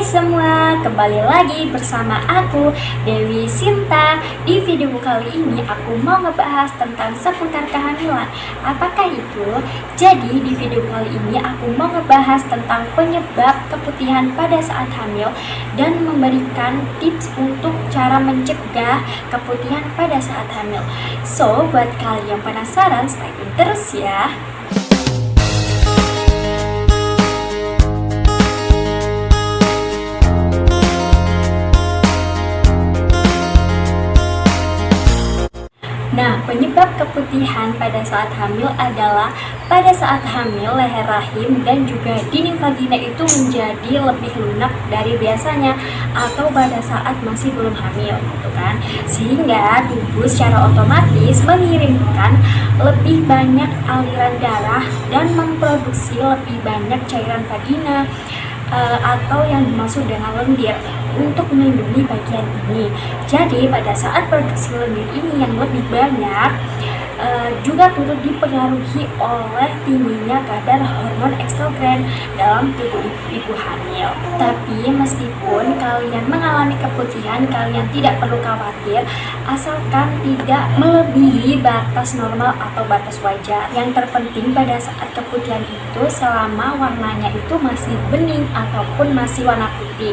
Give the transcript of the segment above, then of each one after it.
semua, kembali lagi bersama aku Dewi Sinta. Di video kali ini aku mau ngebahas tentang seputar kehamilan. Apakah itu? Jadi di video kali ini aku mau ngebahas tentang penyebab keputihan pada saat hamil dan memberikan tips untuk cara mencegah keputihan pada saat hamil. So, buat kalian yang penasaran, stay tune terus ya. Nah, penyebab keputihan pada saat hamil adalah pada saat hamil leher rahim dan juga dinding vagina itu menjadi lebih lunak dari biasanya atau pada saat masih belum hamil gitu kan. Sehingga tubuh secara otomatis mengirimkan lebih banyak aliran darah dan memproduksi lebih banyak cairan vagina atau yang dimaksud dengan lendir untuk melindungi bagian ini. Jadi pada saat produksi lendir ini yang lebih banyak juga turut dipengaruhi oleh tingginya kadar hormon estrogen dalam tubuh ibu hamil. Tapi meskipun kalian mengalami keputihan, kalian tidak perlu khawatir asalkan tidak melebihi batas normal atau batas wajar. Yang terpenting pada saat keputihan itu selama warnanya itu masih bening ataupun masih warna putih.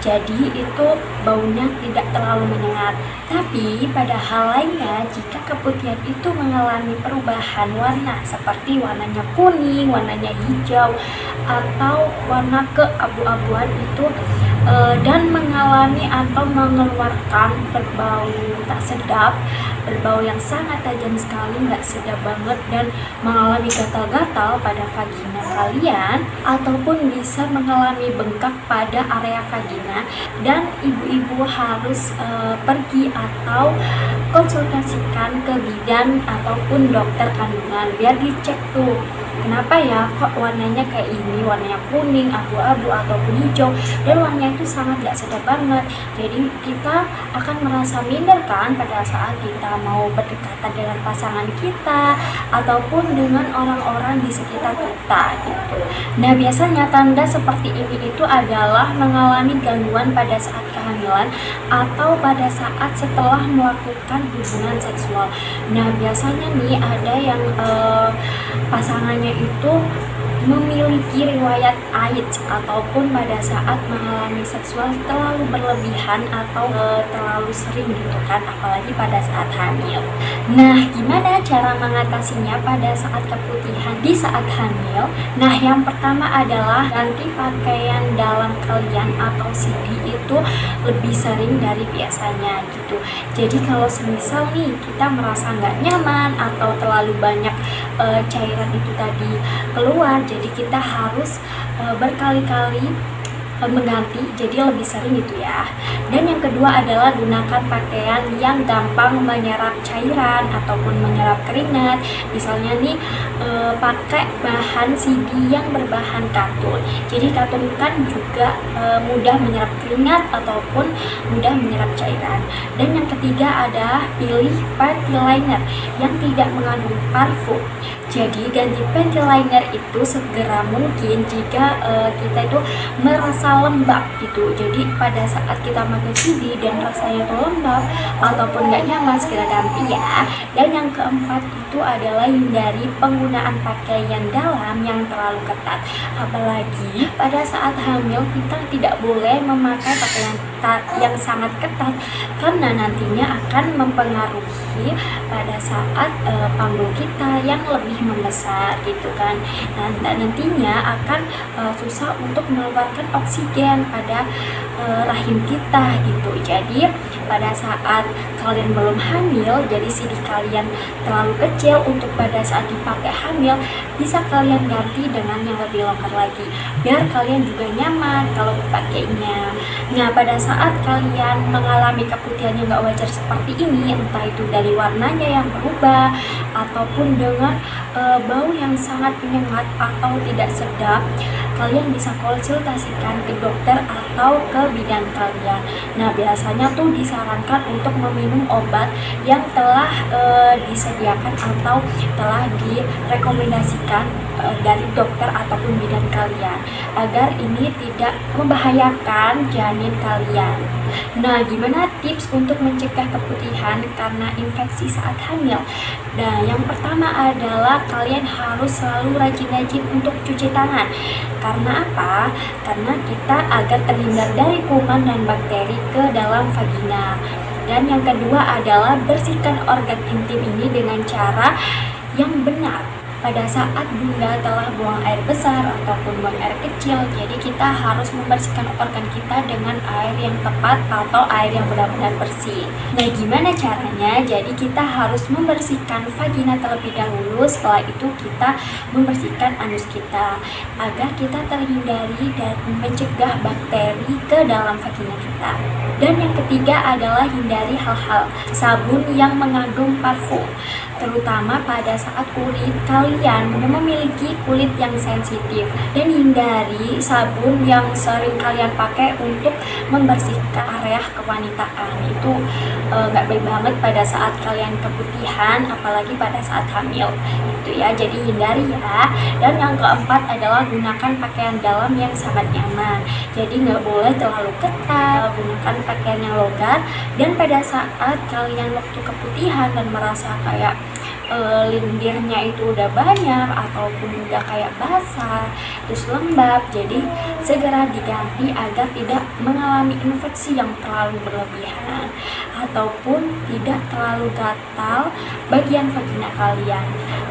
Jadi itu baunya tidak terlalu menyengat. Tapi pada hal lainnya, jika keputihan itu mengalami perubahan warna seperti warnanya kuning, warnanya hijau, atau warna keabu-abuan itu dan mengalami atau mengeluarkan berbau tak sedap, berbau yang sangat tajam sekali, nggak sedap banget, dan mengalami gatal-gatal pada vagina kalian ataupun bisa mengalami bengkak pada area vagina, dan ibu-ibu harus pergi atau konsultasikan ke bidan ataupun dokter kandungan biar dicek tuh kenapa ya kok warnanya kayak ini, warnanya kuning, abu-abu ataupun hijau, dan warnanya itu sangat gak sedap banget. Jadi kita akan merasa minder kan pada saat kita mau berdekatan dengan pasangan kita ataupun dengan orang-orang di sekitar kita gitu. Nah, biasanya tanda seperti ini itu adalah mengalami gangguan pada saat kehamilan atau pada saat setelah melakukan hubungan seksual. Nah, biasanya nih ada yang pasangannya itu memiliki riwayat AIDS ataupun pada saat mengalami seksual terlalu berlebihan atau terlalu sering gitu kan, apalagi pada saat hamil. Nah, gimana cara mengatasinya pada saat keputihan di saat hamil? Nah, yang pertama adalah ganti pakaian dalam kalian atau CD itu lebih sering dari biasanya gitu. Jadi kalau semisal nih kita merasa nggak nyaman atau terlalu banyak cairan itu tadi keluar, jadi kita harus berkali-kali mengganti, jadi lebih sering gitu ya. Dan yang kedua adalah gunakan pakaian yang gampang menyerap cairan ataupun menyerap keringat. Misalnya nih pakai bahan CD yang berbahan katun. Jadi katun kan juga mudah menyerap keringat ataupun mudah menyerap cairan. Dan yang ketiga adalah pilih panty liner yang tidak mengandung parfum. Jadi ganti panty liner itu segera mungkin jika kita itu merasa lembab gitu. Jadi pada saat kita pakai CD dan rasanya itu lembab ataupun nggak nyaman, segera ganti ya. Dan yang keempat itu adalah hindari penggunaan pakaian dalam yang terlalu ketat. Apalagi pada saat hamil kita tidak boleh memakai pakaian yang sangat ketat karena nantinya akan mempengaruhi pada saat panggul kita yang lebih membesar gitu kan. Nantinya akan susah untuk mengeluarkan oksigen pada rahim kita gitu. Jadi pada saat kalian belum hamil, jadi CD kalian terlalu kecil untuk pada saat dipakai hamil, bisa kalian ganti dengan yang lebih longgar lagi biar kalian juga nyaman kalau dipakainya. Nah, pada saat kalian mengalami keputihan yang gak wajar seperti ini, entah itu dari warnanya yang berubah ataupun dengan bau yang sangat menyengat atau tidak sedap, kalian bisa konsultasikan ke dokter atau ke bidan kalian. Nah, biasanya tuh disarankan untuk meminum obat yang telah disediakan atau telah direkomendasikan dari dokter ataupun bidan kalian agar ini tidak membahayakan janin kalian. Nah, gimana tips untuk mencegah keputihan karena infeksi saat hamil? Nah, yang pertama adalah kalian harus selalu rajin-rajin untuk cuci tangan. Karena apa? Karena kita agar terhindar dari kuman dan bakteri ke dalam vagina. Dan yang kedua adalah bersihkan organ intim ini dengan cara yang benar. Pada saat bunda telah buang air besar ataupun buang air kecil, jadi kita harus membersihkan organ kita dengan air yang tepat atau air yang benar-benar bersih. Nah, gimana caranya? Jadi kita harus membersihkan vagina terlebih dahulu, setelah itu kita membersihkan anus kita agar kita terhindari dan mencegah bakteri ke dalam vagina kita. Dan yang ketiga adalah hindari hal-hal sabun yang mengandung parfum, terutama pada saat kulit kalian memiliki kulit yang sensitif, dan hindari sabun yang sering kalian pakai untuk membersihkan area kewanitaan. Itu nggak baik banget pada saat kalian keputihan, apalagi pada saat hamil itu ya, jadi hindari ya. Dan yang keempat adalah gunakan pakaian dalam yang sangat nyaman, jadi nggak boleh terlalu ketat, gunakan pakaian yang longgar. Dan pada saat kalian waktu keputihan dan merasa kayak lendirnya itu udah banyak ataupun udah kayak basah terus lembab, jadi segera diganti agar tidak mengalami infeksi yang terlalu berlebihan ataupun tidak terlalu gatal bagian vagina kalian.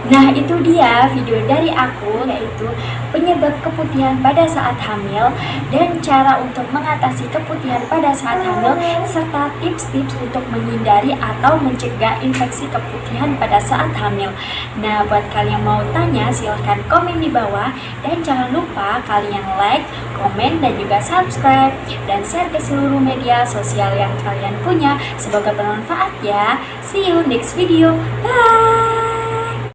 Nah, itu dia video dari aku, yaitu penyebab keputihan pada saat hamil dan cara untuk mengatasi keputihan pada saat hamil, serta tips-tips untuk menghindari atau mencegah infeksi keputihan pada saat hamil. Nah, buat kalian yang mau tanya silahkan komen di bawah, dan jangan lupa kalian like, komen, dan juga subscribe dan share ke seluruh media sosial yang kalian punya. Semoga bermanfaat ya. See you next video. Bye.